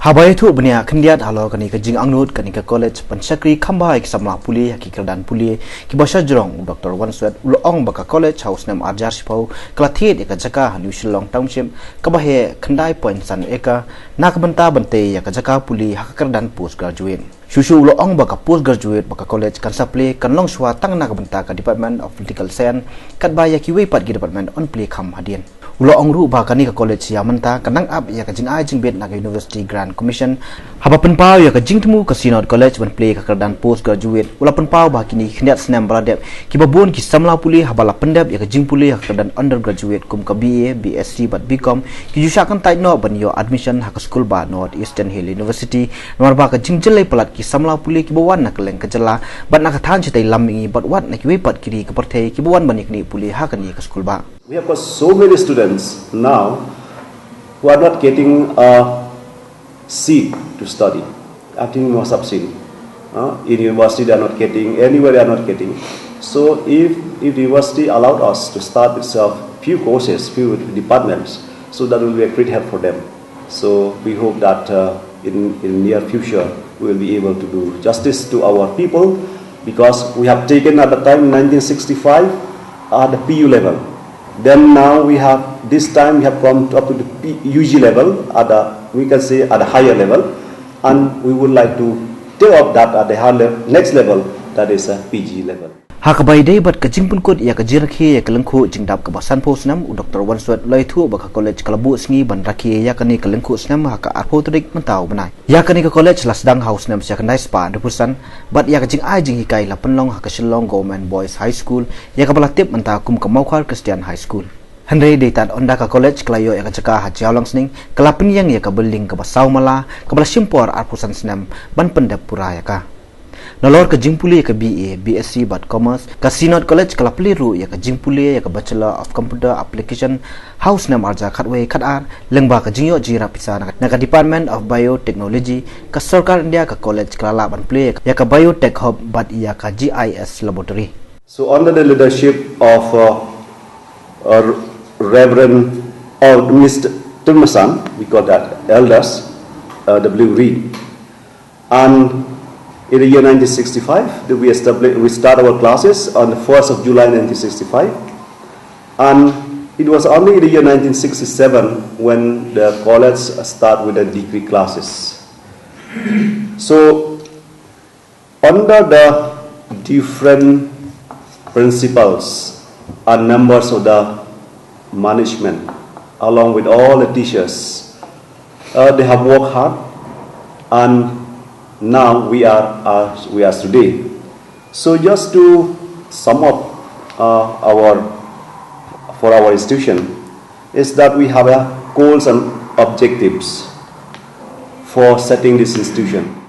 Habai tu benia kendiat halo kani ke jing angnut kani ke college Pansakri Khambai samla puli ki kerdan puli ki basa jrong Dr. Wanswet ulong baka college house nam arjar sipau klathit eka jaka New Shillong township kabahe khandai point san eka nakbanta bante ya ka jaka puli hak kerdan postgraduate Shushu ulong baka postgraduate baka college kan saple kanlong swa tang nakbanta ka department of political science katbaya ki wei pat ki department on play kham hadien Ulong ru ba kani ka college ya manta kanang up ya ka jing ai jing bet na ka university grant commission haba penpau ya ka jing temu ka sinod college ban play ka kerdan postgraduate ula penpau ba kini khniat snam baradep ki babon ki samla puli haba la pendap ya ka jing puli ya ka kerdan undergraduate kum ka BA BSc bat BCom ki jusha kan tai no ban yo admission ha ka school ba North Eastern Hill University nomor ba ka jing jelai pelat ki samla puli ki bawan na keleng ka jela ban na ka than chitai lamingi bat wat na ki we pat kiri ka parthei ki bawan ban ni puli ha kan ni ka school ba. We have got so many students now who are not getting a seat to study. I think you must have seen. In university they are not getting, anywhere they are not getting. So if the university allowed us to start itself few courses, few departments, so that will be a great help for them. So we hope that in near future we will be able to do justice to our people, because we have taken at the time in 1965 at the PU level. Then now we have, this time we have come up to the UG level, we can say at a higher level, and we would like to take up that at the higher next level, that is a PG level. Hakabai day but ka jingpun kod ya ka jirakhi ya kalengku jingdap ka basan posnam Dr. Wanswet laitu baka college kalabu sngi ban rakhi ya kani kalengku snam haka arpotrik mentau benai ya kani ka college lasdang house nam sia kanai spa depusan but ya ka jing ai jing hikai la penlong haka Shillong Government Boys High School ya ka balatip mentau kum ka Maukhar Christian High School Henry Deitan onda ka college klayo ya ka jaka ha jialang sning kalapin yang ya ka building ka basau mala ka bala simpor arpusan snam ban pendap pura ya ka Nalor ka jingpuli ka BA, BSc bat Commerce, ka Sinod College ka Lapliru ya ka jingpuli ya ka Bachelor of Computer Application House nam arja khatwe khatar lengba ka jingyo jira pisa na ka Department of Biotechnology ka Sarkar India ka College ka la ban play ya ka Biotech Hub bat ya ka GIS Laboratory. So under the leadership of Reverend Mr. Turmasan, we call that elders, W. Reed, and in the year 1965, we start our classes on the 1st of July 1965, and it was only in the year 1967 when the college start with the degree classes. So under the different principles and members of the management, along with all the teachers, they have worked hard, and now we are as today. So just to sum up for our institution is that we have goals and objectives for setting this institution.